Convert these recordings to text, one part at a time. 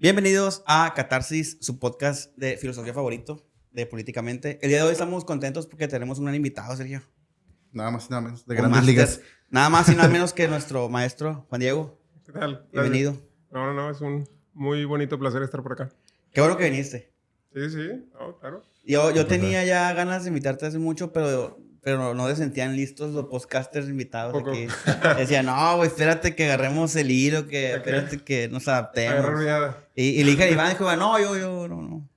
Bienvenidos a Catarsis, su podcast de filosofía favorito de Políticamente. El día de hoy estamos contentos porque tenemos un gran invitado, Sergio. Nada más y nada menos, de Un Grandes máster. Ligas. Nada más y nada menos que nuestro maestro Juan Diego. ¿Qué tal? Bienvenido. No, es un muy bonito placer estar por acá. Qué bueno que viniste. Sí, claro. Yo tenía ya ganas de invitarte hace mucho, pero no se sentían listos los podcasters invitados Poco. aquí. Decían, no, güey, espérate que agarremos el hilo, espérate que nos adaptemos. Agarrar viada. Y le dije a Iván, dijo, no.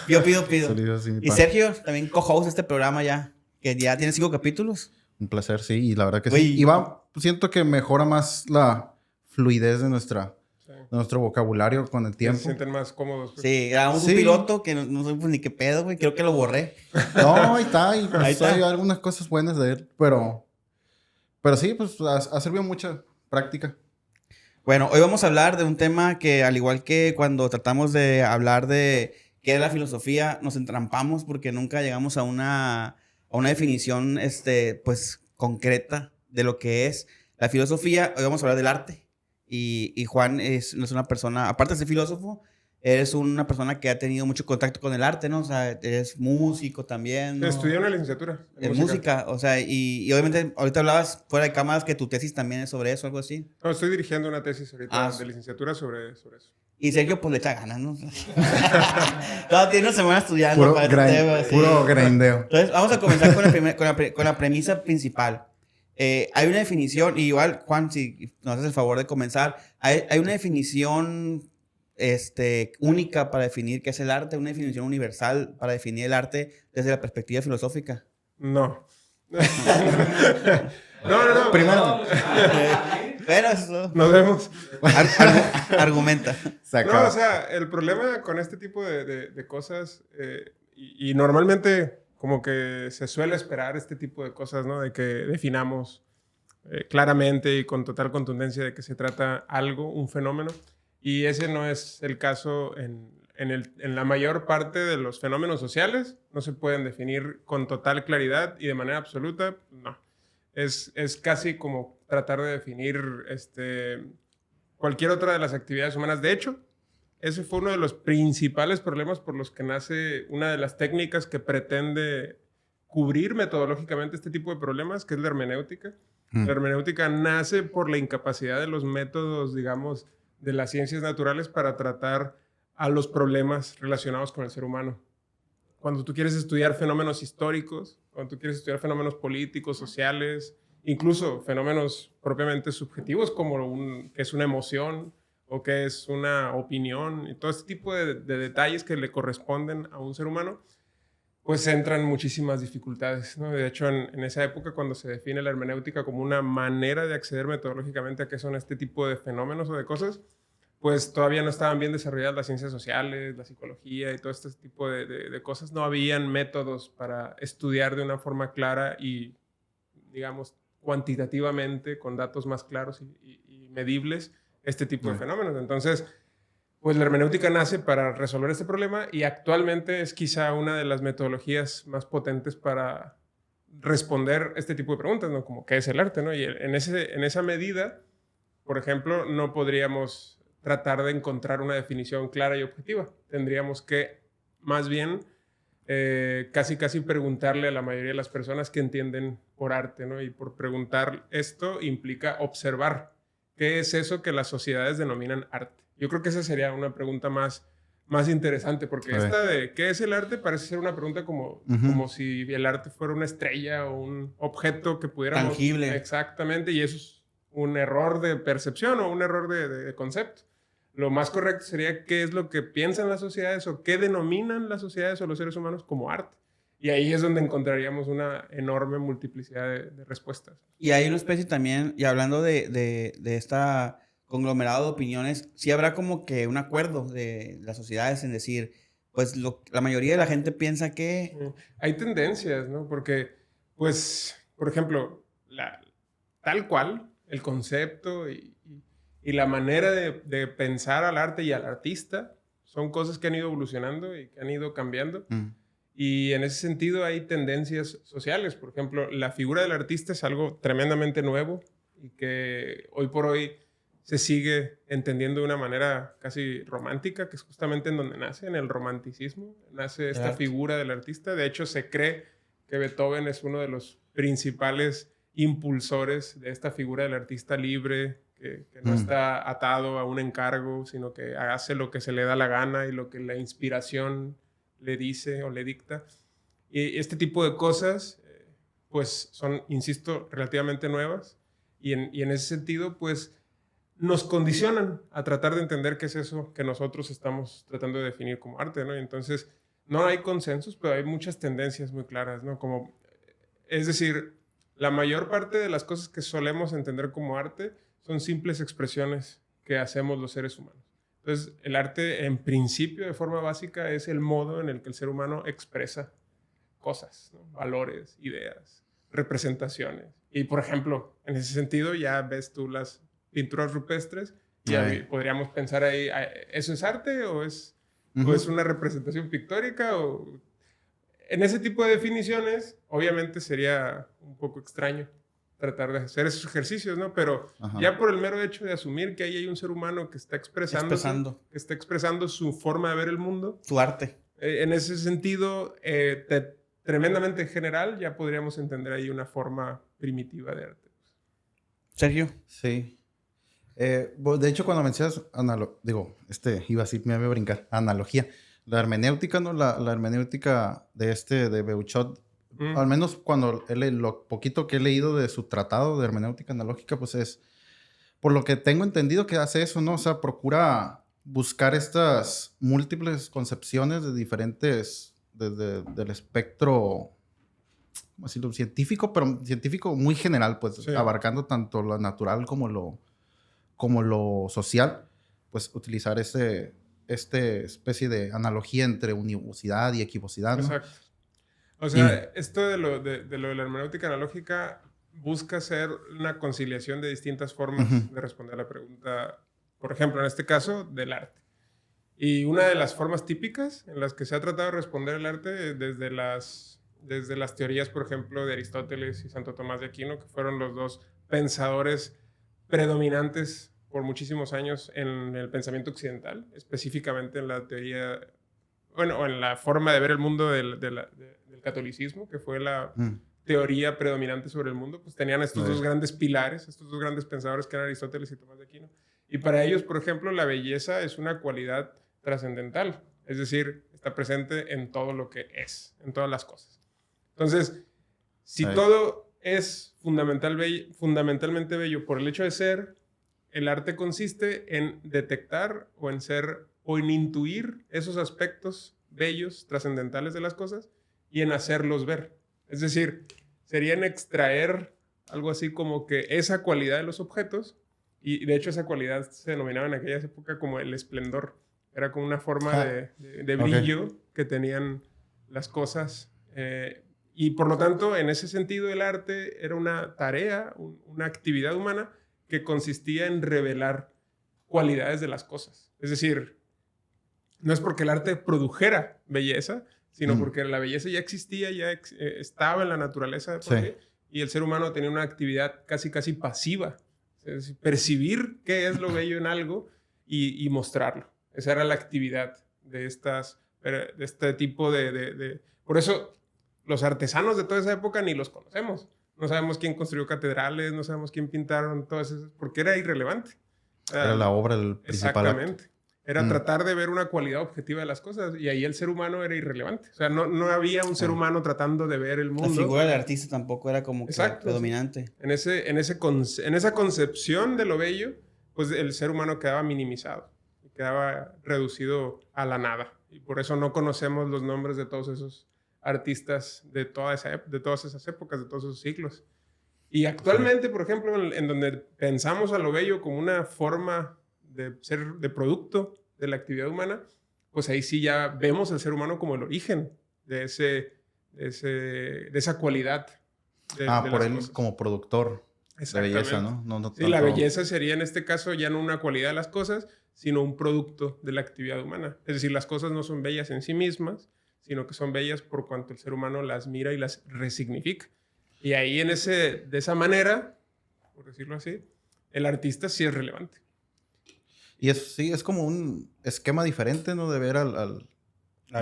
Yo pido. Salido así, mi Y pan. Sergio, también co-host de este programa ya, que ya tiene 5 capítulos. Un placer, sí, y la verdad que Güey. sí. Y va, siento que mejora más la fluidez de nuestro vocabulario con el Se tiempo. sienten más cómodos. pues. Sí, grabamos Sí. un piloto que no sé pues, ni qué pedo, güey. Creo que lo borré. No, ahí está, y pues Ahí está. hay algunas cosas buenas de él, pero sí, pues ha servido mucha práctica. Bueno, hoy vamos a hablar de un tema que, al igual que cuando tratamos de hablar de qué es la filosofía, nos entrampamos porque nunca llegamos a una definición, pues, concreta de lo que es la filosofía. Hoy vamos a hablar del arte. Y Juan no es una persona, aparte de ser filósofo, eres una persona que ha tenido mucho contacto con el arte, ¿no? O sea, eres músico también, ¿no? Estudié una licenciatura En música, o sea, y obviamente ahorita hablabas fuera de cámaras que tu tesis también es sobre eso, algo así. No, estoy dirigiendo una tesis ahorita Ah, de licenciatura sobre eso. Y Sergio, pues le echa ganas, ¿no? No, tiene una semana estudiando Puro, para este tema, sí. puro grindeo. Entonces, vamos a comenzar con la premisa principal. Hay una definición, y igual, Juan, si nos haces el favor de comenzar, hay una definición única para definir qué es el arte, una definición universal para definir el arte desde la perspectiva filosófica. No. No. Primero, Pero eso... Nos vemos. Argumenta. se No, acaba. o sea, el problema con este tipo de cosas, y normalmente como que se suele esperar este tipo de cosas, ¿no? De que definamos claramente y con total contundencia de que se trata algo, un fenómeno, y ese no es el caso en la mayor parte de los fenómenos sociales. No se pueden definir con total claridad y de manera absoluta, no. Es casi como tratar de definir cualquier otra de las actividades humanas. De hecho, ese fue uno de los principales problemas por los que nace una de las técnicas que pretende cubrir metodológicamente este tipo de problemas, que es la hermenéutica. La hermenéutica nace por la incapacidad de los métodos, digamos, de las ciencias naturales para tratar a los problemas relacionados con el ser humano. Cuando tú quieres estudiar fenómenos históricos, cuando tú quieres estudiar fenómenos políticos, sociales, incluso fenómenos propiamente subjetivos como que es una emoción o que es una opinión y todo este tipo de detalles que le corresponden a un ser humano, pues entran muchísimas dificultades, ¿no? De hecho, en esa época, cuando se define la hermenéutica como una manera de acceder metodológicamente a qué son este tipo de fenómenos o de cosas, pues todavía no estaban bien desarrolladas las ciencias sociales, la psicología y todo este tipo de cosas. No habían métodos para estudiar de una forma clara y, digamos, cuantitativamente, con datos más claros y medibles, este tipo de fenómenos. Entonces, pues la hermenéutica nace para resolver este problema y actualmente es quizá una de las metodologías más potentes para responder este tipo de preguntas, ¿no? Como qué es el arte, ¿no? Y en esa medida, por ejemplo, no podríamos tratar de encontrar una definición clara y objetiva. Tendríamos que, más bien, casi preguntarle a la mayoría de las personas que entienden por arte, ¿no? Y por preguntar esto implica observar qué es eso que las sociedades denominan arte. Yo creo que esa sería una pregunta más interesante, porque esta de qué es el arte parece ser una pregunta como si el arte fuera una estrella o un objeto que pudiéramos... Tangible. Exactamente, y eso es un error de percepción o un error de concepto. Lo más correcto sería qué es lo que piensan las sociedades o qué denominan las sociedades o los seres humanos como arte. Y ahí es donde encontraríamos una enorme multiplicidad de respuestas. Y hay una especie también, y hablando de esta conglomerado de opiniones, sí habrá como que un acuerdo de las sociedades en decir, pues la mayoría de la gente piensa que... Hay tendencias, ¿no? Porque, pues, por ejemplo, tal cual, el concepto y la manera de pensar al arte y al artista son cosas que han ido evolucionando y que han ido cambiando. Y en ese sentido hay tendencias sociales. Por ejemplo, la figura del artista es algo tremendamente nuevo y que hoy por hoy se sigue entendiendo de una manera casi romántica, que es justamente en donde nace, en el romanticismo, nace esta figura del artista. De hecho, se cree que Beethoven es uno de los principales impulsores de esta figura del artista libre, que no está atado a un encargo, sino que hace lo que se le da la gana y lo que la inspiración le dice o le dicta. Y este tipo de cosas, pues son, insisto, relativamente nuevas y en ese sentido, pues nos condicionan a tratar de entender qué es eso que nosotros estamos tratando de definir como arte, ¿no? Y entonces, no hay consensos, pero hay muchas tendencias muy claras, ¿no? Como, es decir, la mayor parte de las cosas que solemos entender como arte son simples expresiones que hacemos los seres humanos. Entonces, el arte, en principio, de forma básica, es el modo en el que el ser humano expresa cosas, ¿no? Valores, ideas, representaciones. Y, por ejemplo, en ese sentido, ya ves tú las pinturas rupestres y podríamos pensar ahí, ¿eso es arte o es una representación pictórica? O... En ese tipo de definiciones, obviamente sería un poco extraño tratar de hacer esos ejercicios, ¿no? Pero ya por el mero hecho de asumir que ahí hay un ser humano que está expresando su forma de ver el mundo. Su arte. En ese sentido, tremendamente general, ya podríamos entender ahí una forma primitiva de arte. Sergio. Sí. De hecho, cuando mencionas iba así, me voy a brincar, analogía. La hermenéutica, ¿no? La hermenéutica de Beuchot, al menos cuando lo poquito que he leído de su tratado de hermenéutica analógica, pues es, por lo que tengo entendido que hace eso, ¿no? O sea, procura buscar estas múltiples concepciones de diferentes, del espectro, ¿cómo decirlo? Científico, pero científico muy general, pues, sí, abarcando tanto lo natural como lo social, pues utilizar esta especie de analogía entre univocidad y equivocidad, ¿no? Exacto. O sea, esto de lo de la hermenéutica analógica busca ser una conciliación de distintas formas de responder a la pregunta, por ejemplo, en este caso, del arte. Y una de las formas típicas en las que se ha tratado de responder el arte desde las teorías, por ejemplo, de Aristóteles y Santo Tomás de Aquino, que fueron los dos pensadores predominantes por muchísimos años en el pensamiento occidental, específicamente en la teoría, bueno, en la forma de ver el mundo del catolicismo, que fue la teoría predominante sobre el mundo, pues tenían estos dos grandes pilares, estos dos grandes pensadores que eran Aristóteles y Tomás de Aquino. Y para ellos, por ejemplo, la belleza es una cualidad trascendental, es decir, está presente en todo lo que es, en todas las cosas. Entonces, si todo es fundamentalmente bello por el hecho de ser, el arte consiste en detectar o en intuir esos aspectos bellos, trascendentales de las cosas y en hacerlos ver. Es decir, sería en extraer algo así como que esa cualidad de los objetos, y de hecho esa cualidad se denominaba en aquella época como el esplendor. Era como una forma de brillo que tenían las cosas. Y por lo tanto, en ese sentido, el arte era una tarea, una actividad humana que consistía en revelar cualidades de las cosas. Es decir, no es porque el arte produjera belleza, sino porque la belleza ya existía, ya estaba en la naturaleza, y el ser humano tenía una actividad casi pasiva. Es decir, percibir qué es lo bello en algo y mostrarlo. Esa era la actividad de este tipo de... Por eso los artesanos de toda esa época ni los conocemos. No sabemos quién construyó catedrales, no sabemos quién pintaron todas esas, porque era irrelevante. Era la obra del principal. Exactamente. Era tratar de ver una cualidad objetiva de las cosas, y ahí el ser humano era irrelevante. O sea, no había un ser humano tratando de ver el mundo. La figura del artista tampoco era como que predominante. En esa concepción de lo bello, pues el ser humano quedaba minimizado, quedaba reducido a la nada. Y por eso no conocemos los nombres de todos esos artistas de todas esas épocas, de todos esos siglos. Y actualmente, por ejemplo, en donde pensamos a lo bello como una forma de producto de la actividad humana, pues ahí sí ya vemos al ser humano como el origen de esa cualidad. Por él cosas. Como productor de belleza, ¿no? No sí, la belleza sería en este caso ya no una cualidad de las cosas, sino un producto de la actividad humana. Es decir, las cosas no son bellas en sí mismas, sino que son bellas por cuanto el ser humano las mira y las resignifica. Y ahí de esa manera, por decirlo así, el artista sí es relevante. Y sí, es como un esquema diferente, ¿no? De ver La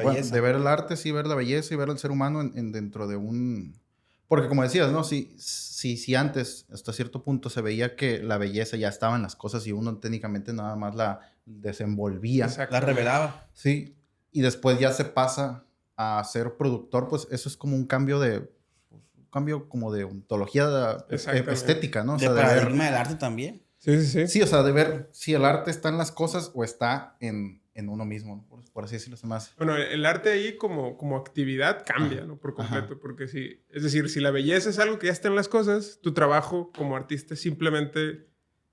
bueno, belleza. de ver el arte, sí, ver la belleza y ver al ser humano dentro de un... Porque como decías, ¿no? Si antes, hasta cierto punto, se veía que la belleza ya estaba en las cosas y uno técnicamente nada más la desenvolvía. Exacto. La revelaba. Sí, y después ya se pasa a ser productor, pues eso es como un cambio como de ontología Exactamente. estética, ¿no? O De sea, de ver... paradigma del arte también. Sí, sí, sí. Sí, o sea, de ver si el arte está en las cosas o está en uno mismo, ¿no? Por así decirlo, se me hace. Bueno, el arte ahí como actividad cambia, ¿no? Por completo, Ajá. porque es decir, si la belleza es algo que ya está en las cosas, tu trabajo como artista es simplemente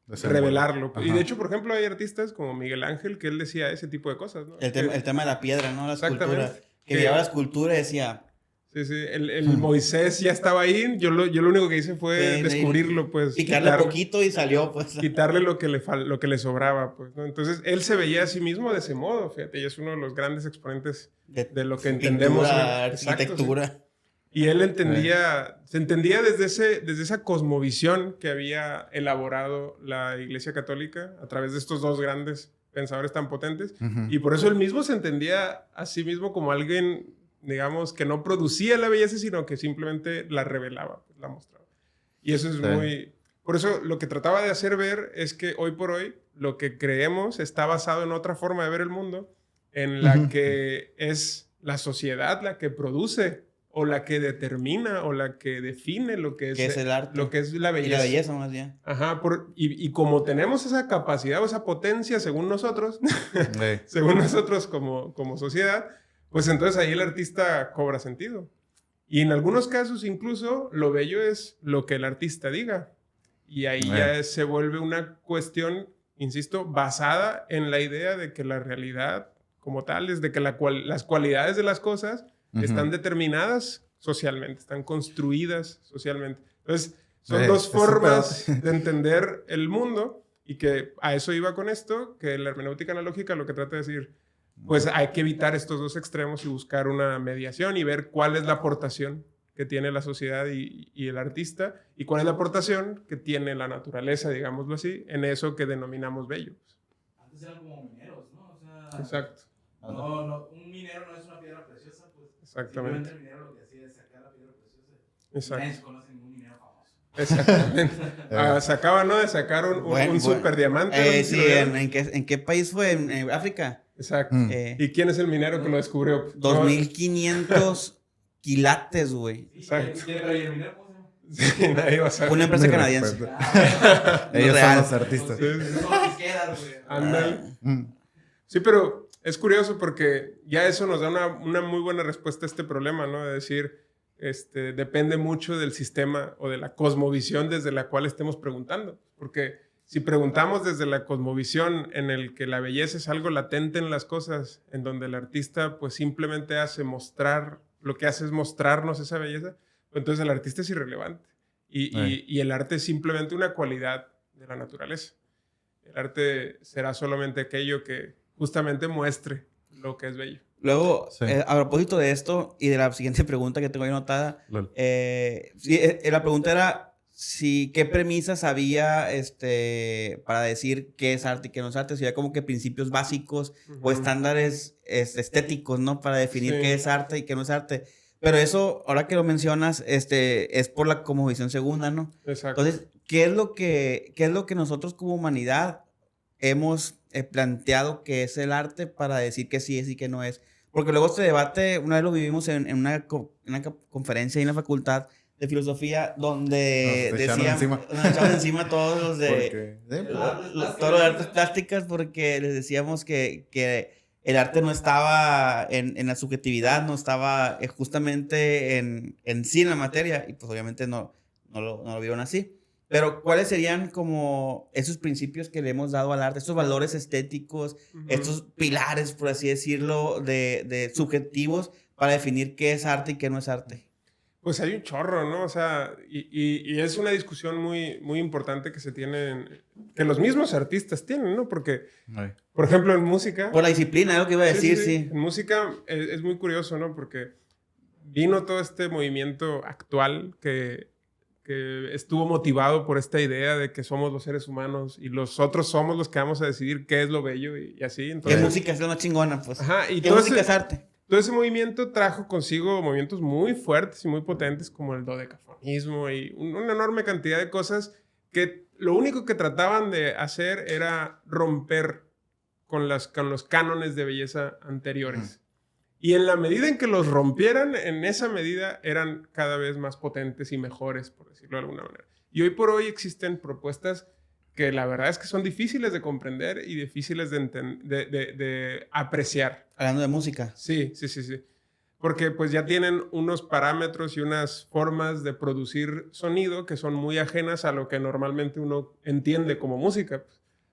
revelarlo. Ajá. Y de hecho, por ejemplo, hay artistas como Miguel Ángel que él decía ese tipo de cosas, ¿no? El tema de la piedra, ¿no? La escultura. Exactamente. Que llevaba la escultura y decía... Sí, sí, el Moisés ya estaba ahí, yo lo único que hice fue Sí, descubrirlo, pues. Picarle poquito y salió, pues. Quitarle lo que le sobraba, pues, ¿no? Entonces, él se veía a sí mismo de ese modo, fíjate, y es uno de los grandes exponentes de lo que entendemos. Pintura, Exacto, arquitectura. sí. Y él se entendía desde esa cosmovisión que había elaborado la Iglesia Católica a través de estos dos grandes pensadores tan potentes, Ujú. y por eso él mismo se entendía a sí mismo como alguien, digamos, que no producía la belleza, sino que simplemente la revelaba, pues, la mostraba. Y eso es muy... Por eso lo que trataba de hacer ver es que hoy por hoy lo que creemos está basado en otra forma de ver el mundo, en la que es la sociedad la que produce o la que determina o la que define lo que Que es el arte. lo que es la Y belleza. la belleza, más bien. Ajá, y como tenemos esa capacidad o esa potencia, según nosotros, Sí. según nosotros como sociedad, pues entonces ahí el artista cobra sentido. Y en algunos casos incluso lo bello es lo que el artista diga. Y ahí ya se vuelve una cuestión, insisto, basada en la idea de que la realidad como tal es de que las cualidades de las cosas están determinadas socialmente, están construidas socialmente. Entonces, son dos formas de entender el mundo y que a eso iba con esto, que la hermenéutica analógica lo que trata de decir, pues hay que evitar estos dos extremos y buscar una mediación y ver cuál es la aportación que tiene la sociedad y el artista y cuál es la aportación que tiene la naturaleza, digámoslo así, en eso que denominamos bello. Antes eran como mineros, ¿no? O sea, Exacto. No, un minero no es una piedra preciosa, pues. Exactamente. Simplemente el minero lo que hacía es sacar la piedra preciosa. Exacto. Nadie se conoce ningún minero famoso. Exactamente. Se acaba, ¿no? De sacar un super diamante. Sí, ¿en qué país fue? ¿En África? Exacto. Eh, ¿Y quién es el minero que lo descubrió? 2500 quilates, güey. Exacto. Pero ¿y el minero cómo se llama? Sí, nadie va a saber. Una empresa Mi canadiense. respeto. Ah, Ellos son real. los artistas. son disqueras, güey. Ándale. Mm. Sí, pero es curioso porque ya eso nos da una muy buena respuesta a este problema, ¿no? De decir, depende mucho del sistema o de la cosmovisión desde la cual estemos preguntando. Porque si preguntamos desde la cosmovisión en el que la belleza es algo latente en las cosas, en donde el artista pues simplemente lo que hace es mostrarnos esa belleza, pues entonces el artista es irrelevante. Y el arte es simplemente una cualidad de la naturaleza. El arte será solamente aquello que justamente muestre lo que es bello. Luego, Sí. a propósito de esto y de la siguiente pregunta que tengo ahí anotada, sí, la pregunta era qué premisas había para decir qué es arte y qué no es arte. Si había como que principios básicos o estándares estéticos, ¿no? Para definir qué es arte y qué no es arte. Pero eso, ahora que lo mencionas, es por la cosmovisión segunda, ¿no? Exacto. Entonces, ¿qué es lo que nosotros como humanidad hemos planteado que es el arte para decir que sí es y que no es? Porque luego este debate, una vez lo vivimos en una conferencia en la facultad de filosofía, donde Nos echaron nos echaban encima todos los de todos los de artes plásticas, porque les decíamos que el arte no estaba en la subjetividad, no estaba justamente en sí en la materia, y pues obviamente no lo vieron así. Pero ¿cuáles serían como esos principios que le hemos dado al arte, estos valores estéticos, estos pilares, por así decirlo, de subjetivos para definir qué es arte y qué no es arte? Pues hay un chorro, ¿no? O sea, y es una discusión muy, muy importante que se tiene, que los mismos artistas tienen, ¿no? Porque, por ejemplo, en música... Por la disciplina, es lo que iba a decir, sí. En música es muy curioso, ¿no? Porque vino todo este movimiento actual que que estuvo motivado por esta idea de que somos los seres humanos y los otros somos los que vamos a decidir qué es lo bello y así. ¿Qué Entonces, música es la más chingona, pues? ajá, y ¿Qué todo música es arte? todo ese movimiento trajo consigo movimientos muy fuertes y muy potentes como el dodecafonismo y una enorme cantidad de cosas que lo único que trataban de hacer era romper con los cánones de belleza anteriores. Y en la medida en que los rompieran, en esa medida eran cada vez más potentes y mejores, por decirlo de alguna manera. Y hoy por hoy existen propuestas que la verdad es que son difíciles de comprender y difíciles de apreciar. Hablando de música. Sí. Porque pues ya tienen unos parámetros y unas formas de producir sonido que son muy ajenas a lo que normalmente uno entiende como música.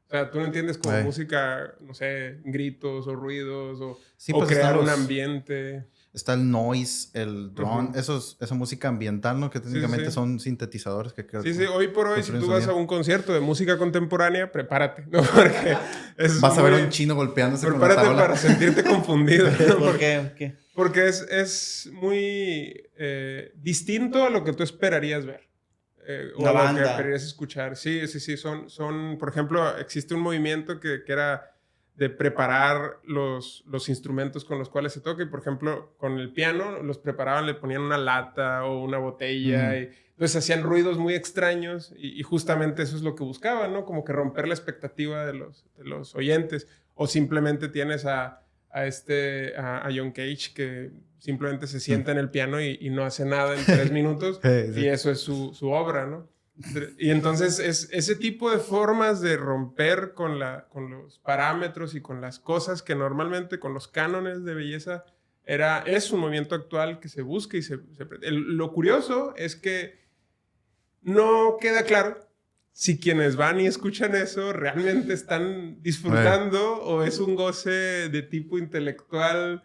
O sea, tú no entiendes como música, no sé, gritos o ruidos o, Sí, o pues crear están un los- ambiente. Está el noise, el drone, esa música ambiental, ¿no? Que técnicamente sí. son sintetizadores que creo Sí, que hoy por hoy si construyen tú vas a sonido. un concierto de música contemporánea, prepárate, ¿no? Porque es Vas a ver a muy- un chino golpeándose con la Prepárate tabla. para sentirte confundido, ¿no? ¿Por qué? ¿Qué? Porque es muy distinto a lo que tú esperarías ver. O Una a lo que banda. esperarías escuchar. Sí. Son, por ejemplo, existe un movimiento que era de preparar los instrumentos con los cuales se toca. Y, por ejemplo, con el piano los preparaban, le ponían una lata o una botella. Y, entonces hacían ruidos muy extraños y justamente eso es lo que buscaban, ¿no? Como que romper la expectativa de los oyentes. O simplemente tienes a John Cage que simplemente se sienta en el piano y no hace nada en 3 minutos Sí. y eso es su obra, ¿no? Y entonces ese tipo de formas de romper con los parámetros y con las cosas que normalmente con los cánones de belleza es un movimiento actual que se busca y lo curioso es que no queda claro si quienes van y escuchan eso realmente están disfrutando o es un goce de tipo intelectual,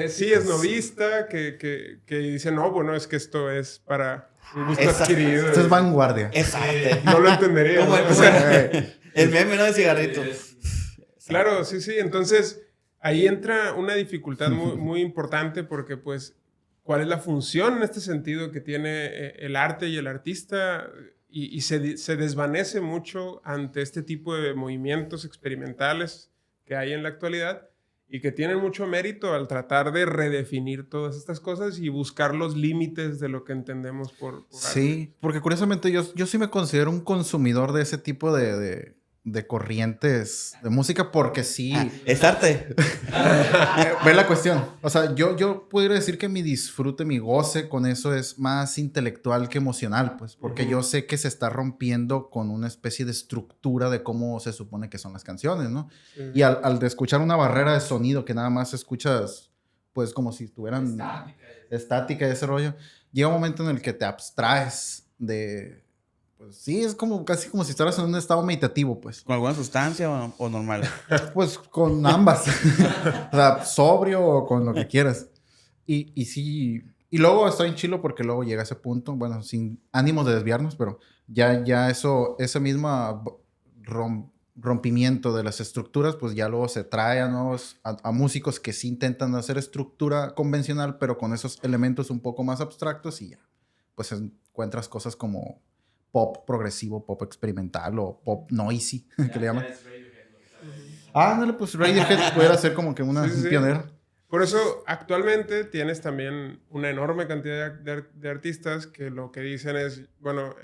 sí, esnovista, que dicen, no, bueno, es que esto es para un gusto Exacto. adquirido. Esto es vanguardia. Exacto. No lo entendería. Como ¿no? el, O sea, el meme, ¿no? De cigarrito. claro, sí. Entonces, ahí entra una dificultad muy, muy importante porque, pues, ¿cuál es la función en este sentido que tiene el arte y el artista? Y se desvanece mucho ante este tipo de movimientos experimentales que hay en la actualidad y que tienen mucho mérito al tratar de redefinir todas estas cosas y buscar los límites de lo que entendemos por arte. Sí, porque curiosamente yo sí me considero un consumidor de ese tipo de corrientes de música porque sí. Es arte. Ve la cuestión. O sea, yo pudiera decir que mi disfrute, mi goce con eso es más intelectual que emocional, pues, porque yo sé que se está rompiendo con una especie de estructura de cómo se supone que son las canciones, ¿no? Sí. Y al de escuchar una barrera de sonido que nada más escuchas, pues, como si estuvieran estática y ese rollo, llega un momento en el que te abstraes de... Pues sí, es como casi como si estuvieras en un estado meditativo, pues. ¿Con alguna sustancia o normal? Pues con ambas. O sea, sobrio o con lo que quieras. Y sí. Y luego estoy en chilo porque luego llega ese punto, bueno, sin ánimos de desviarnos, pero ya ese mismo rompimiento de las estructuras, pues ya luego se trae a músicos que sí intentan hacer estructura convencional, pero con esos elementos un poco más abstractos y ya. Pues encuentras cosas como pop progresivo, pop experimental o pop noisy, que le llaman. Ándale, pues Radiohead pudiera ser como que un Sí. pionero. Por eso, actualmente tienes también una enorme cantidad de artistas que lo que dicen es, bueno,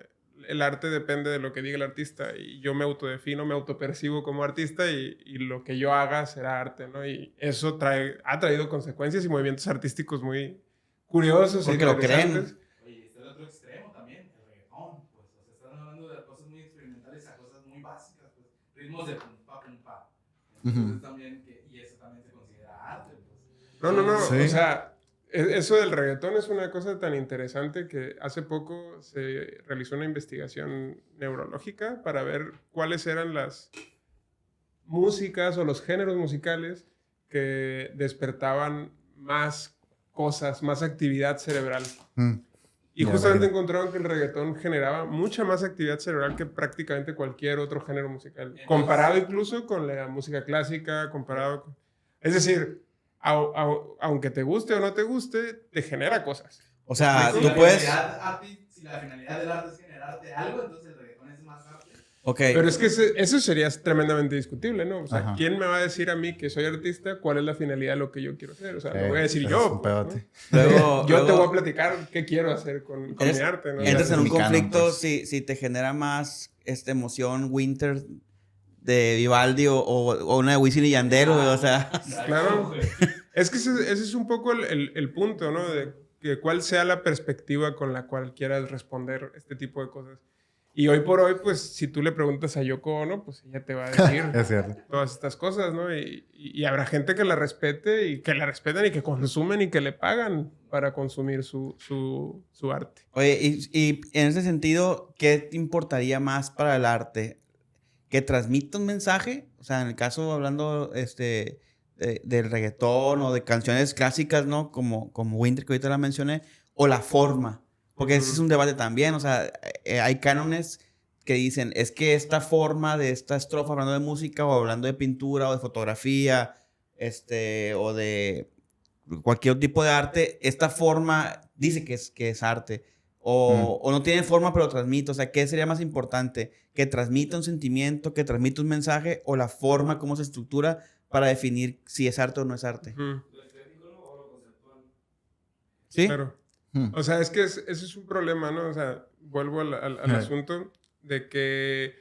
el arte depende de lo que diga el artista y yo me autodefino, me autopercibo como artista y lo que yo haga será arte, ¿no? Y eso ha traído consecuencias y movimientos artísticos muy curiosos. Porque e lo creen. interesantes. Oye, está el otro extremo también, el reggaetón, pues. O sea, están hablando de cosas muy experimentales a cosas muy básicas, pues. Ritmos de pum pa. Entonces también, y eso también se considera arte, pues. No. Sí. O sea, eso del reggaetón es una cosa tan interesante que hace poco se realizó una investigación neurológica para ver cuáles eran las músicas o los géneros musicales que despertaban más cosas, más actividad cerebral. Y Ya justamente veo. encontraron que el reggaetón generaba mucha más actividad cerebral que prácticamente cualquier otro género musical. Comparado incluso con la música clásica, comparado con... Es decir, aunque te guste o no te guste, te genera cosas. O sea, Sí, tú puedes... Si la finalidad del arte es generarte algo, entonces el reggaetón es más arte. Ok. Pero es que eso sería tremendamente discutible, ¿no? O sea, Ajá. ¿quién me va a decir a mí que soy artista cuál es la finalidad de lo que yo quiero hacer? O sea, lo voy a decir ese yo. es un pues, ¿no? pedote. Luego, Yo te luego voy a platicar qué quiero hacer con mi arte, ¿no? entras en un Mi canon, conflicto pues. si te genera más emoción Winter de Vivaldi o una de Wisin y Yandel, güey, o sea... Claro. Es que ese es un poco el punto, ¿no? De que cuál sea la perspectiva con la cual quieras responder este tipo de cosas. Y hoy por hoy, pues, si tú le preguntas a Yoko Ono, pues ella te va a decir Es cierto. todas estas cosas, ¿no? Y habrá gente que la respete y que la respetan y que consumen y que le pagan para consumir su arte. Oye, y en ese sentido, ¿qué te importaría más para el arte? ¿Que transmita un mensaje? O sea, en el caso hablando del reggaetón o de canciones clásicas, ¿no? Como Winter, que ahorita la mencioné, o la forma. Porque ese es un debate también. O sea, hay cánones que dicen, es que esta forma de esta estrofa, hablando de música o hablando de pintura o de fotografía, o de cualquier tipo de arte, esta forma dice que es arte. O no tiene forma, pero transmite. O sea, ¿qué sería más importante? ¿Que transmita un sentimiento, que transmita un mensaje, o la forma, cómo se estructura para definir si es arte o no es arte? Ujú. ¿Lo estético o lo conceptual? ¿Sí? Claro. Hmm. O sea, es que ese es un problema, ¿no? O sea, vuelvo al asunto de que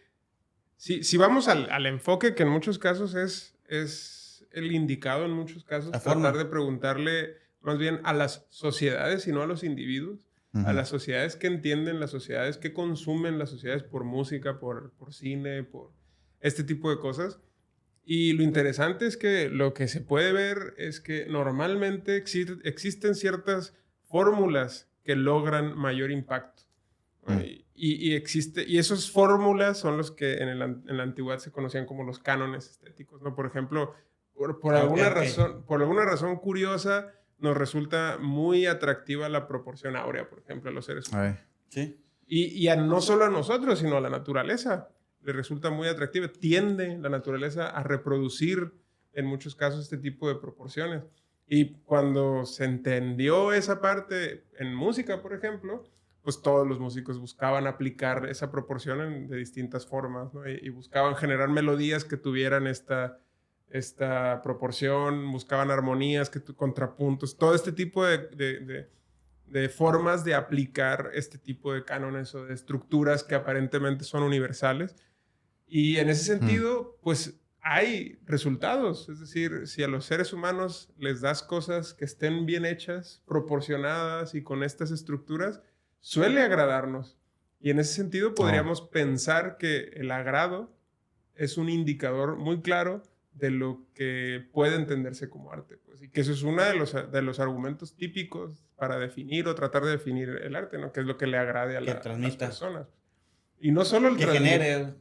si vamos al enfoque que en muchos casos es el indicado en muchos casos, La tratar forma. de preguntarle más bien a las sociedades y no a los individuos, a Ujú. las sociedades que entienden, las sociedades que consumen, las sociedades por música, por cine, por este tipo de cosas. Y lo interesante es que lo que se puede ver es que normalmente existen ciertas fórmulas que logran mayor impacto. ¿No? Y esas fórmulas son los que en la antigüedad se conocían como los cánones estéticos, ¿no? Por ejemplo, por alguna Ok. razón, por alguna razón curiosa, nos resulta muy atractiva la proporción áurea, por ejemplo, a los seres humanos. Ay. Sí. Y no solo a nosotros, sino a la naturaleza. Le resulta muy atractiva. Tiende la naturaleza a reproducir en muchos casos este tipo de proporciones. Y cuando se entendió esa parte en música, por ejemplo, pues todos los músicos buscaban aplicar esa proporción de distintas formas, ¿no? Y buscaban generar melodías que tuvieran esta proporción, buscaban armonías, contrapuntos, todo este tipo de formas de aplicar este tipo de cánones o de estructuras que aparentemente son universales. Y en ese sentido, pues hay resultados. Es decir, si a los seres humanos les das cosas que estén bien hechas, proporcionadas y con estas estructuras, suele agradarnos. Y en ese sentido podríamos pensar que el agrado es un indicador muy claro de lo que puede entenderse como arte. Pues, y que eso es uno de los argumentos típicos para definir o tratar de definir el arte, ¿no? Que es lo que le agrade a las transmita. personas. Y no solo el Que genere...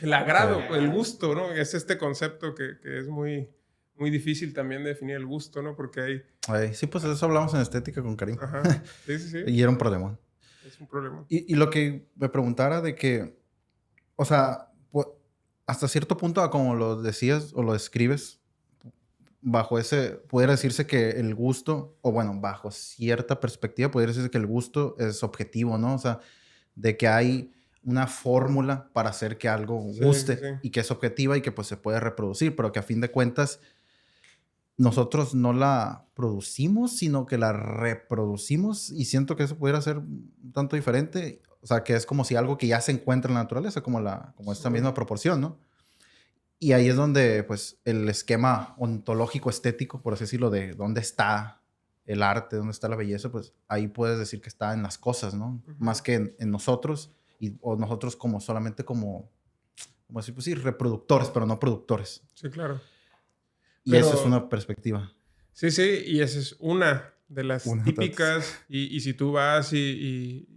el agrado, el gusto, ¿no? Es este concepto que es muy, muy difícil también de definir el gusto, ¿no? Porque hay... Ay, sí, pues de eso hablamos en estética con Karim. Ajá. Sí, sí, sí. Y era un problema. Es un problema. Y lo que me preguntara de que, o sea, hasta cierto punto, como lo decías o lo describes, bajo ese, pudiera decirse que el gusto, o bueno, bajo cierta perspectiva, pudiera decirse que el gusto es objetivo, ¿no? O sea, de que hay una fórmula para hacer que algo guste sí. y que es objetiva y que pues se puede reproducir, pero que a fin de cuentas nosotros no la producimos, sino que la reproducimos, y siento que eso pudiera ser un tanto diferente. O sea, que es como si algo que ya se encuentra en la naturaleza, como esta misma proporción, ¿no? Y ahí es donde, pues, el esquema ontológico estético, por así decirlo, de dónde está el arte, dónde está la belleza, pues ahí puedes decir que está en las cosas, ¿no? Ujú. Más que en nosotros, o nosotros solamente como así, pues sí, reproductores, pero no productores. Sí, claro. Y Pero- esa es una perspectiva. Sí, sí, y esa es una de las Una típicas. Y si tú vas y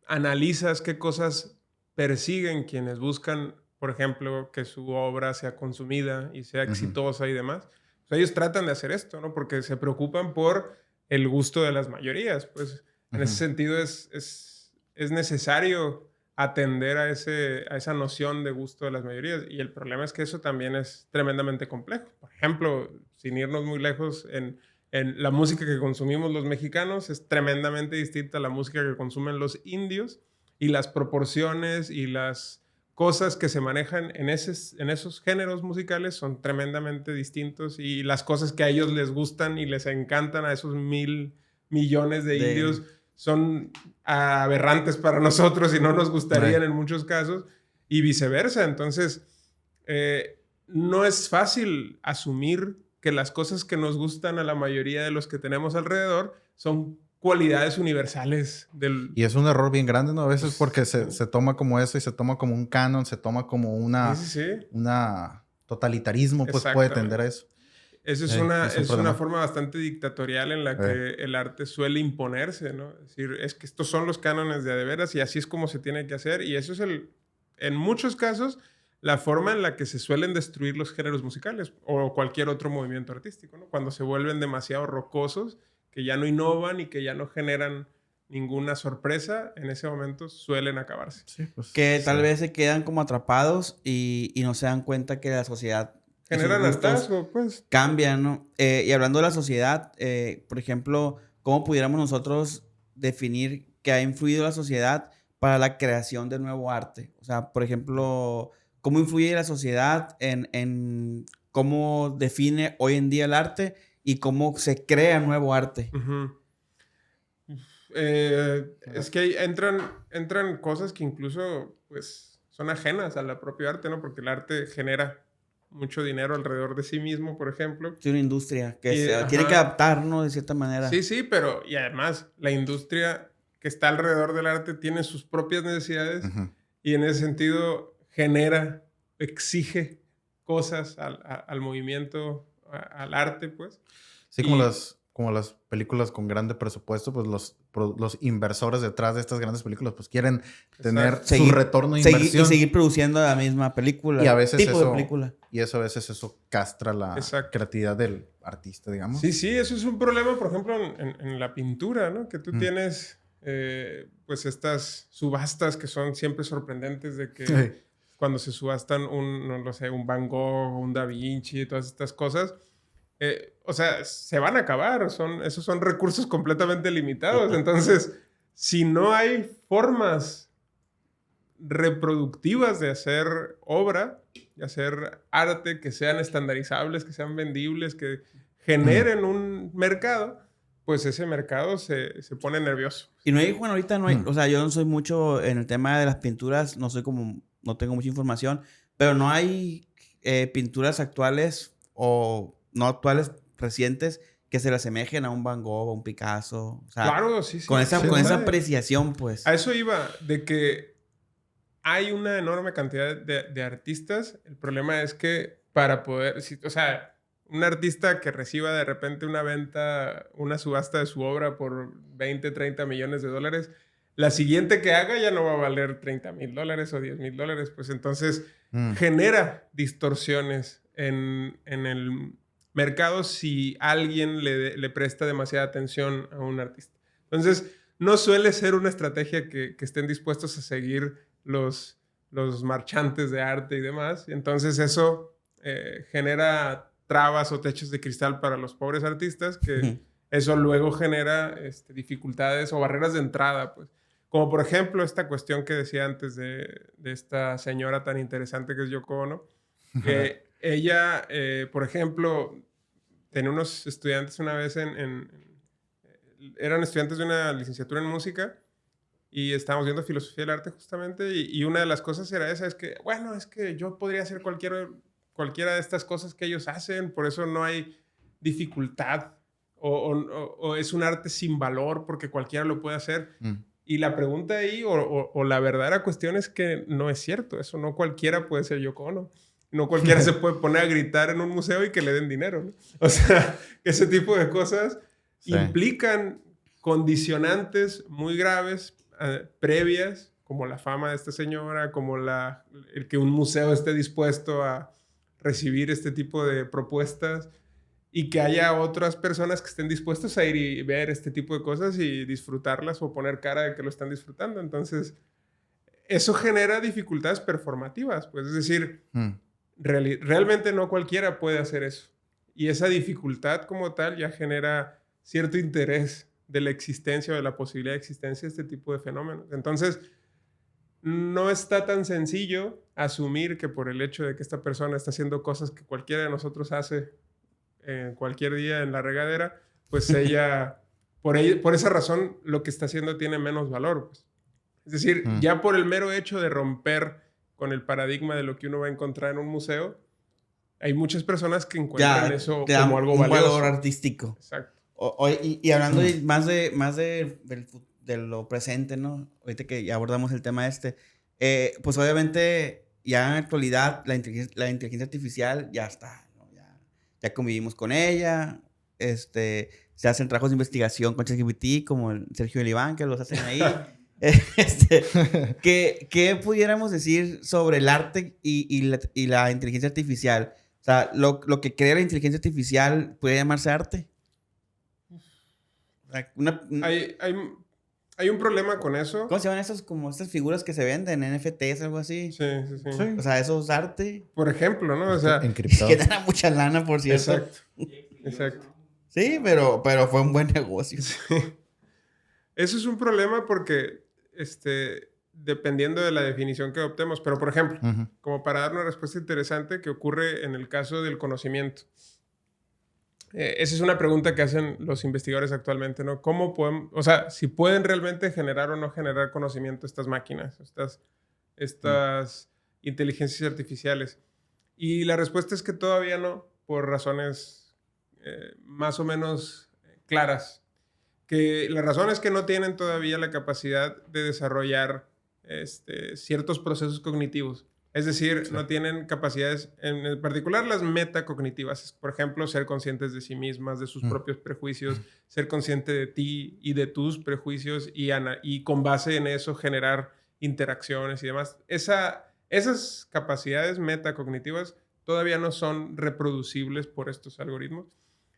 analizas qué cosas persiguen quienes buscan, por ejemplo, que su obra sea consumida y sea exitosa y demás, pues ellos tratan de hacer esto, ¿no? Porque se preocupan por el gusto de las mayorías. Pues en ese sentido es necesario atender a esa noción de gusto de las mayorías. Y el problema es que eso también es tremendamente complejo. Por ejemplo, sin irnos muy lejos, en En la música que consumimos los mexicanos es tremendamente distinta a la música que consumen los indios, y las proporciones y las cosas que se manejan en esos géneros musicales son tremendamente distintos, y las cosas que a ellos les gustan y les encantan a esos 1,000 millones de indios son aberrantes para nosotros y no nos gustarían en muchos casos, y viceversa. Entonces, no es fácil asumir que las cosas que nos gustan a la mayoría de los que tenemos alrededor son cualidades universales del... Y es un error bien grande, ¿no? A veces porque se toma como eso y se toma como un canon, se toma como una totalitarismo, pues puede tender a eso. Eso es una forma bastante dictatorial en la que el arte suele imponerse, ¿no? Es decir, es que estos son los cánones de veras y así es como se tiene que hacer, y eso es en muchos casos la forma en la que se suelen destruir los géneros musicales o cualquier otro movimiento artístico, ¿no? Cuando se vuelven demasiado rocosos, que ya no innovan y que ya no generan ninguna sorpresa, en ese momento suelen acabarse. Sí, pues, que tal vez se quedan como atrapados y no se dan cuenta que la sociedad... Generan hartazgo, pues. Cambian, ¿no? Y hablando de la sociedad, por ejemplo, ¿cómo pudiéramos nosotros definir que ha influido la sociedad para la creación de nuevo arte? O sea, por ejemplo, ¿cómo influye la sociedad en cómo define hoy en día el arte y cómo se crea nuevo arte? Es que entran cosas que incluso pues, son ajenas a la propia arte, ¿no? Porque el arte genera mucho dinero alrededor de sí mismo, por ejemplo. Es una industria que tiene que adaptarnos de cierta manera. Sí, pero y además la industria que está alrededor del arte tiene sus propias necesidades y en ese sentido exige cosas al movimiento, al arte, pues. Sí, como las películas con grande presupuesto, pues los inversores detrás de estas grandes películas pues quieren tener su retorno de inversión. Y seguir produciendo la misma película. Y a veces tipo de película. Y eso a veces castra la creatividad del artista, digamos. Sí, eso es un problema, por ejemplo, en la pintura, ¿no? Que tú tienes pues estas subastas que son siempre sorprendentes de que cuando se subastan un Van Gogh, un Da Vinci, todas estas cosas... o sea, se van a acabar. Esos son recursos completamente limitados. Entonces, si no hay formas reproductivas de hacer obra, de hacer arte que sean estandarizables, que sean vendibles, que generen un mercado, pues ese mercado se pone nervioso. Y no hay, bueno, ahorita no hay, o sea, yo no soy mucho en el tema de las pinturas, no tengo mucha información, pero no hay pinturas actuales o no actuales, recientes, que se le asemejen a un Van Gogh, a un Picasso. O sea, claro, sí. Con esa apreciación, pues. A eso iba, de que hay una enorme cantidad de artistas. El problema es que para poder... o sea, un artista que reciba de repente una subasta de su obra por 20, 30 millones de dólares, la siguiente que haga ya no va a valer $30,000 o $10,000. Pues entonces genera distorsiones en el mercado si alguien le presta demasiada atención a un artista. Entonces, no suele ser una estrategia que estén dispuestos a seguir los marchantes de arte y demás. Entonces, eso genera trabas o techos de cristal para los pobres artistas, que eso luego genera dificultades o barreras de entrada, pues. Como, por ejemplo, esta cuestión que decía antes de esta señora tan interesante que es Yoko Ono, que ella, por ejemplo, tenía unos estudiantes una vez eran estudiantes de una licenciatura en música y estábamos viendo filosofía del arte justamente y una de las cosas era esa, es que yo podría hacer cualquiera de estas cosas que ellos hacen, por eso no hay dificultad o es un arte sin valor porque cualquiera lo puede hacer. Y la pregunta ahí o la verdadera cuestión es que no es cierto, eso no cualquiera puede ser Yoko Ono. No cualquiera se puede poner a gritar en un museo y que le den dinero, ¿no? O sea, ese tipo de cosas implican condicionantes muy graves previas, como la fama de esta señora, como el que un museo esté dispuesto a recibir este tipo de propuestas y que haya otras personas que estén dispuestas a ir y ver este tipo de cosas y disfrutarlas o poner cara de que lo están disfrutando. Entonces, eso genera dificultades performativas, pues, es decir... realmente no cualquiera puede hacer eso. Y esa dificultad como tal ya genera cierto interés de la existencia o de la posibilidad de existencia de este tipo de fenómenos. Entonces, no está tan sencillo asumir que por el hecho de que esta persona está haciendo cosas que cualquiera de nosotros hace cualquier día en la regadera, pues ella, por esa razón, lo que está haciendo tiene menos valor. Pues. Es decir, ya por el mero hecho de romper con el paradigma de lo que uno va a encontrar en un museo, hay muchas personas que encuentran eso como algo valioso. Un valor artístico. Exacto. Y hablando más de lo presente, ¿no? Ahorita que ya abordamos el tema pues obviamente ya en la actualidad la inteligencia artificial ya está, ¿no? Ya convivimos con ella, se hacen trabajos de investigación con ChatGPT, como el Sergio y el Iván, que los hacen ahí. ¿Qué pudiéramos decir sobre el arte y la inteligencia artificial? O sea, lo que crea la inteligencia artificial puede llamarse arte. Hay un problema con eso. ¿Cómo se llaman esos? Como estas figuras que se venden, NFTs, algo así. Sí. O sea, eso es arte. Por ejemplo, ¿no? O sea, encriptado. Que gana mucha lana, por cierto. Exacto. Sí, pero fue un buen negocio. Sí. Eso es un problema porque, dependiendo de la definición que adoptemos. Pero, por ejemplo, como para dar una respuesta interesante que ocurre en el caso del conocimiento. Esa es una pregunta que hacen los investigadores actualmente, ¿no? ¿Cómo podemos, o sea, si pueden realmente generar o no generar conocimiento estas máquinas, estas inteligencias artificiales? Y la respuesta es que todavía no, por razones más o menos claras. Que la razón es que no tienen todavía la capacidad de desarrollar ciertos procesos cognitivos. Es decir, no tienen capacidades, en particular las metacognitivas. Por ejemplo, ser conscientes de sí mismas, de sus propios prejuicios, ser consciente de ti y de tus prejuicios y con base en eso generar interacciones y demás. Esas capacidades metacognitivas todavía no son reproducibles por estos algoritmos.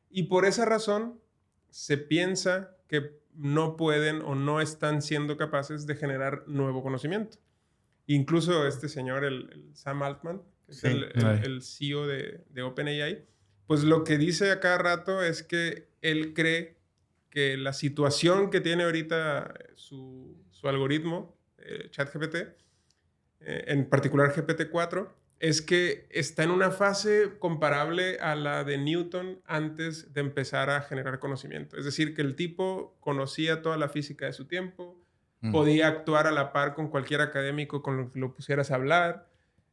Y por esa razón se piensa que no pueden o no están siendo capaces de generar nuevo conocimiento. Incluso este señor, el Sam Altman, que es el CEO de OpenAI, pues lo que dice a cada rato es que él cree que la situación que tiene ahorita su algoritmo, ChatGPT, en particular GPT-4, es que está en una fase comparable a la de Newton antes de empezar a generar conocimiento. Es decir, que el tipo conocía toda la física de su tiempo, podía actuar a la par con cualquier académico con lo que lo pusieras a hablar,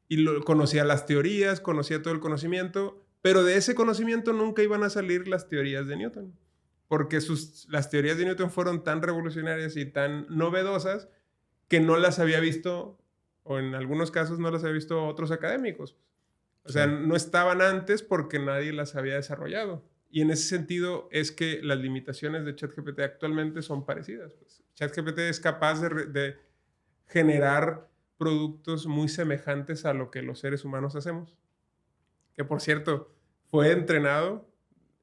y conocía las teorías, conocía todo el conocimiento, pero de ese conocimiento nunca iban a salir las teorías de Newton, porque las teorías de Newton fueron tan revolucionarias y tan novedosas que no las había visto, o en algunos casos no las había visto otros académicos. O sea, no estaban antes porque nadie las había desarrollado. Y en ese sentido es que las limitaciones de ChatGPT actualmente son parecidas. Pues, ChatGPT es capaz de generar productos muy semejantes a lo que los seres humanos hacemos. Que, por cierto, fue entrenado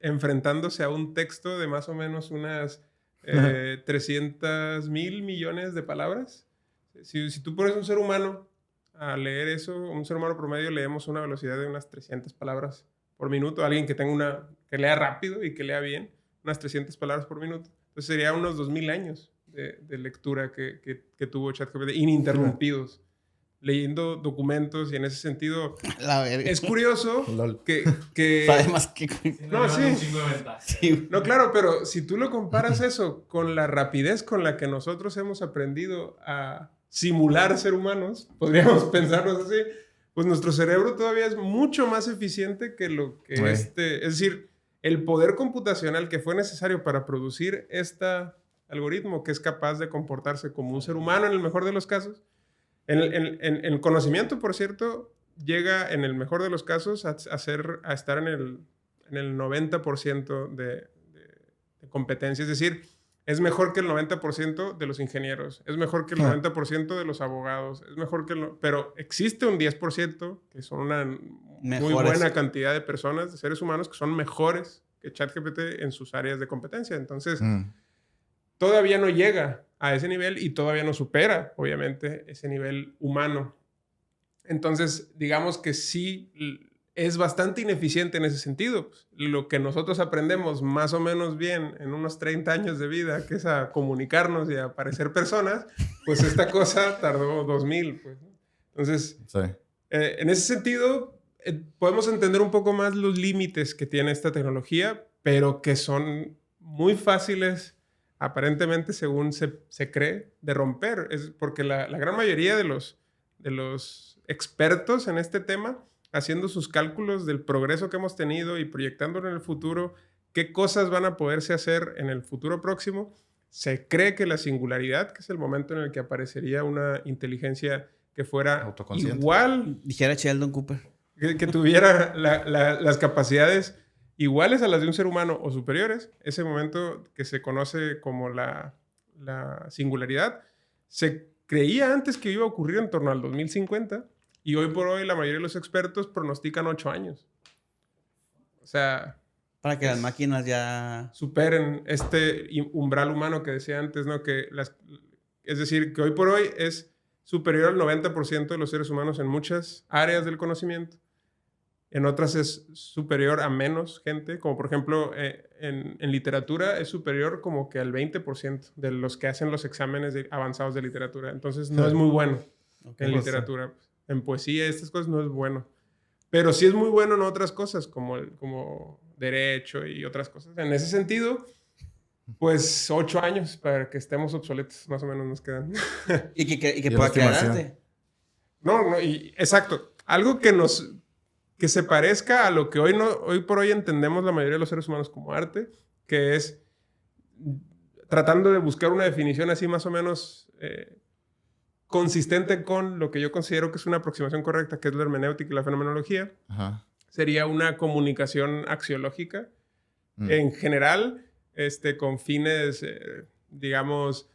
enfrentándose a un texto de más o menos unas 300,000 millones de palabras. Si tú pones un ser humano a leer eso, un ser humano promedio leemos a una velocidad de unas 300 palabras por minuto. Alguien que que lea rápido y que lea bien, unas 300 palabras por minuto. Entonces sería unos 2,000 años de lectura que tuvo ChatGPT, ininterrumpidos, leyendo documentos, y en ese sentido es curioso que Además que... No, sí. Un chingo de ventajas. Sí. No, claro, pero si tú lo comparas eso con la rapidez con la que nosotros hemos aprendido a simular ser humanos, podríamos pensarnos así, pues nuestro cerebro todavía es mucho más eficiente que lo que es decir, el poder computacional que fue necesario para producir este algoritmo que es capaz de comportarse como un ser humano en el mejor de los casos, en el conocimiento, por cierto, llega en el mejor de los casos a estar en el 90% de competencia. Es decir, es mejor que el 90% de los ingenieros, es mejor que el 90% de los abogados, es mejor que pero existe un 10%, que son una muy buena cantidad de personas, de seres humanos, que son mejores que ChatGPT en sus áreas de competencia. Entonces, todavía no llega a ese nivel y todavía no supera, obviamente, ese nivel humano. Entonces, digamos que sí, es bastante ineficiente en ese sentido. Lo que nosotros aprendemos más o menos bien en unos 30 años de vida, que es a comunicarnos y a parecer personas, pues esta cosa tardó 2000. Pues. Entonces, Sí. En ese sentido, podemos entender un poco más los límites que tiene esta tecnología, pero que son muy fáciles, aparentemente, según se cree, de romper. Es porque la gran mayoría de los expertos en este tema, haciendo sus cálculos del progreso que hemos tenido y proyectándolo en el futuro, qué cosas van a poderse hacer en el futuro próximo, se cree que la singularidad, que es el momento en el que aparecería una inteligencia que fuera Autoconsciente. igual, Dijera Sheldon Cooper. que tuviera las capacidades iguales a las de un ser humano o superiores, ese momento que se conoce como la singularidad, se creía antes que iba a ocurrir en torno al 2050, y hoy por hoy la mayoría de los expertos pronostican 8 años. O sea, Para que las máquinas ya... superen este umbral humano que decía antes, ¿no? Es decir, que hoy por hoy es superior al 90% de los seres humanos en muchas áreas del conocimiento. En otras es superior a menos gente, como por ejemplo en literatura es superior como que al 20% de los que hacen los exámenes avanzados de literatura. Entonces no es muy bueno en literatura. En poesía, estas cosas no es bueno. Pero sí es muy bueno en otras cosas, como derecho y otras cosas. En ese sentido, pues 8 años para que estemos obsoletos, más o menos nos quedan. Y que Y pueda la crear estimación. arte. No, exacto. Algo que se parezca a lo que hoy por hoy entendemos la mayoría de los seres humanos como arte, que es tratando de buscar una definición así más o menos consistente con lo que yo considero que es una aproximación correcta, que es la hermenéutica y la fenomenología. Ajá. Sería una comunicación axiológica, en general, con fines, digamos,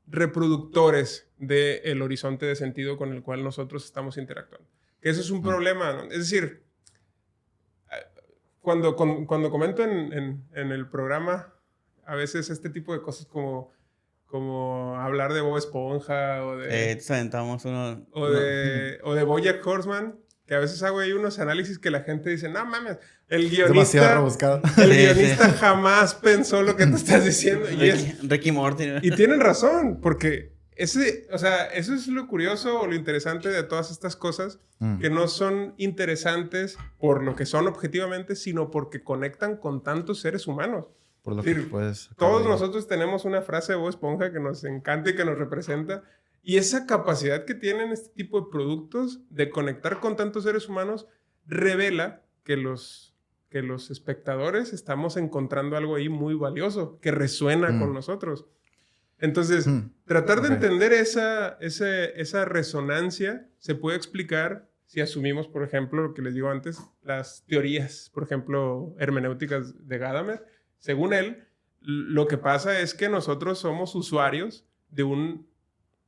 reproductores del horizonte de sentido con el cual nosotros estamos interactuando. Que eso es un problema, ¿no? Es decir, cuando comento en el programa, a veces este tipo de cosas como hablar de Bob Esponja o de Aventamos uno... o de BoJack Horseman, que a veces hago ahí unos análisis que la gente dice, no mames, el Demasiado guionista, rebuscado. el Sí, guionista sí. jamás pensó lo que tú estás diciendo. Ricky Morty. ¿no? Y tienen razón, porque eso es lo curioso o lo interesante de todas estas cosas, que no son interesantes por lo que son objetivamente, sino porque conectan con tantos seres humanos. Por lo que Sí, puedes... Todos nosotros tenemos una frase de Bob Esponja que nos encanta y que nos representa. Y esa capacidad que tienen este tipo de productos de conectar con tantos seres humanos revela que los espectadores estamos encontrando algo ahí muy valioso, que resuena con nosotros. Entonces, tratar de entender esa resonancia se puede explicar si asumimos, por ejemplo, lo que les digo antes, las teorías, por ejemplo, hermenéuticas de Gadamer. Según él, lo que pasa es que nosotros somos usuarios de un,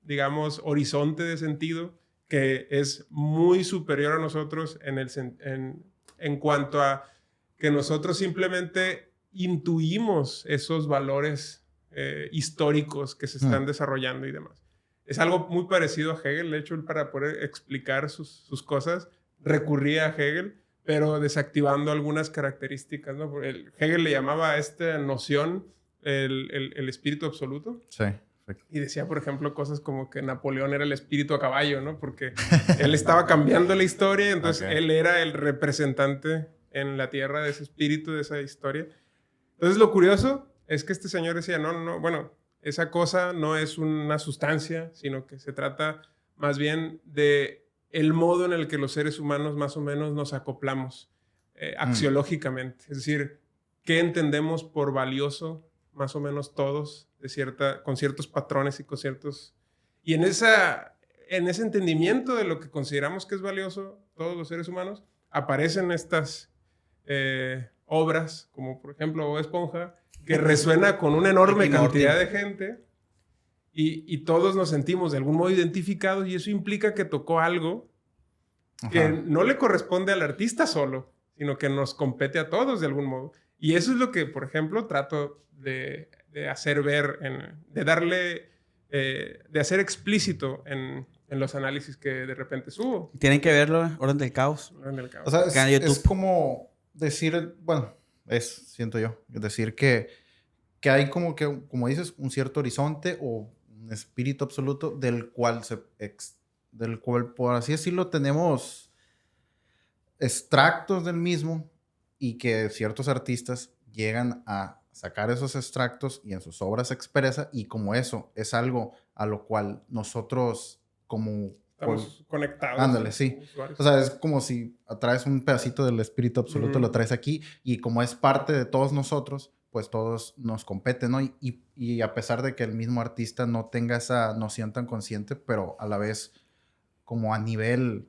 digamos, horizonte de sentido que es muy superior a nosotros en cuanto a que nosotros simplemente intuimos esos valores históricos que se están desarrollando y demás. Es algo muy parecido a Hegel. De hecho, él, para poder explicar sus cosas, recurría a Hegel, pero desactivando algunas características, ¿no? Hegel le llamaba a esta noción el espíritu absoluto. Sí, perfecto. Y decía, por ejemplo, cosas como que Napoleón era el espíritu a caballo, ¿no? Porque él estaba cambiando la historia, entonces él era el representante en la tierra de ese espíritu, de esa historia. Entonces, lo curioso es que este señor decía, no, bueno, esa cosa no es una sustancia, sino que se trata más bien de el modo en el que los seres humanos más o menos nos acoplamos axiológicamente. Es decir, ¿qué entendemos por valioso más o menos todos con ciertos patrones y con ciertos... Y en ese entendimiento de lo que consideramos que es valioso todos los seres humanos, aparecen estas obras, como por ejemplo Bob Esponja, que resuena con una enorme cantidad de gente y todos nos sentimos de algún modo identificados, y eso implica que tocó algo que no le corresponde al artista solo, sino que nos compete a todos de algún modo. Y eso es lo que, por ejemplo, trato de hacer ver, de hacer explícito en en los análisis que de repente subo. Tienen que verlo, Orden del Caos. En el caos. O sea, Acá en es YouTube. como decir, bueno, siento yo, decir que hay como que, como dices, un cierto horizonte o un espíritu absoluto del cual, por así decirlo, tenemos extractos del mismo y que ciertos artistas llegan a sacar esos extractos y en sus obras se expresa y como eso es algo a lo cual nosotros como... Estamos conectados. Ándale, sí. Usuarios. O sea, es como si traes un pedacito del espíritu absoluto, lo traes aquí, y como es parte de todos nosotros, pues todos nos competen, ¿no? Y a pesar de que el mismo artista no tenga esa noción tan consciente, pero a la vez, como a nivel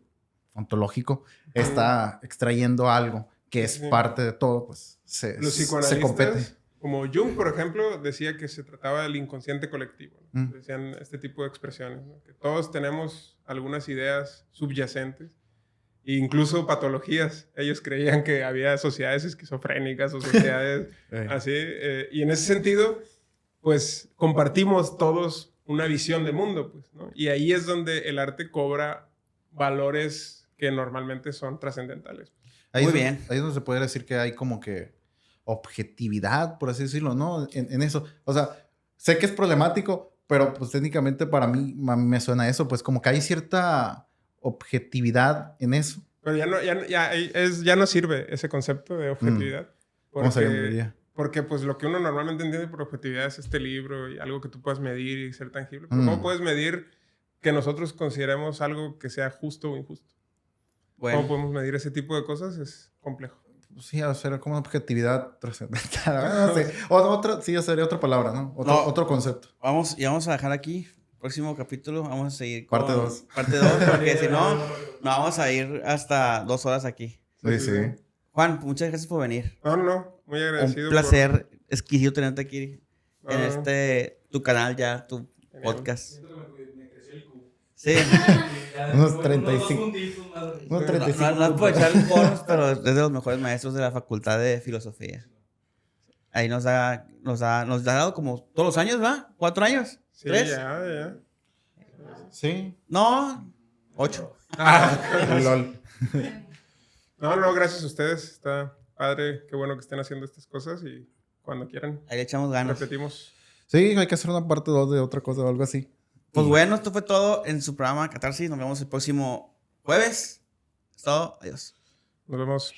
ontológico, está extrayendo algo que es parte de todo, pues Los se psicoanalistas, compete. como Jung, por ejemplo, decía que se trataba del inconsciente colectivo. ¿no? Decían este tipo de expresiones, ¿no? Que todos tenemos algunas ideas subyacentes e incluso patologías. Ellos creían que había sociedades esquizofrénicas o sociedades así. Y en ese sentido, pues compartimos todos una visión de mundo. Pues, ¿no? Y ahí es donde el arte cobra valores que normalmente son trascendentales. Muy bien. Ahí es donde se puede decir que hay como que objetividad, por así decirlo, ¿no? En eso. O sea, sé que es problemático, pero pues técnicamente para mí me suena eso, pues como que hay cierta objetividad en eso. Pero ya no sirve ese concepto de objetividad. ¿Cómo se llamaría? Porque pues lo que uno normalmente entiende por objetividad es este libro y algo que tú puedas medir y ser tangible. Pero ¿cómo puedes medir que nosotros consideremos algo que sea justo o injusto? Bueno. ¿Cómo podemos medir ese tipo de cosas? Es complejo. Sí, a ser como una objetividad trascendental. No sé. Sí, sería otra palabra, ¿no? Otro concepto. Vamos a dejar aquí. Próximo capítulo vamos a seguir con... Parte 2. Parte 2, porque si no, nos vamos a ir hasta 2 horas aquí. Sí. Juan, muchas gracias por venir. No. Muy agradecido. Un placer exquisito tenerte aquí en tu canal ya, tu podcast. Siento que me creció el cubo. Sí. Unos 35. Unos 35. No puedo echar porros, pero es de los mejores maestros de la Facultad de Filosofía. Ahí nos ha dado como todos los años, ¿va? 4 años. Sí, 3. ya. Sí. No, 8. LOL. No, gracias a ustedes. Está padre. Qué bueno que estén haciendo estas cosas y cuando quieran Ahí le echamos ganas. repetimos. Sí, hay que hacer una parte 2 de otra cosa o algo así. Pues bueno, esto fue todo en su programa Catarsis. Nos vemos el próximo jueves. Es todo. Adiós. Nos vemos.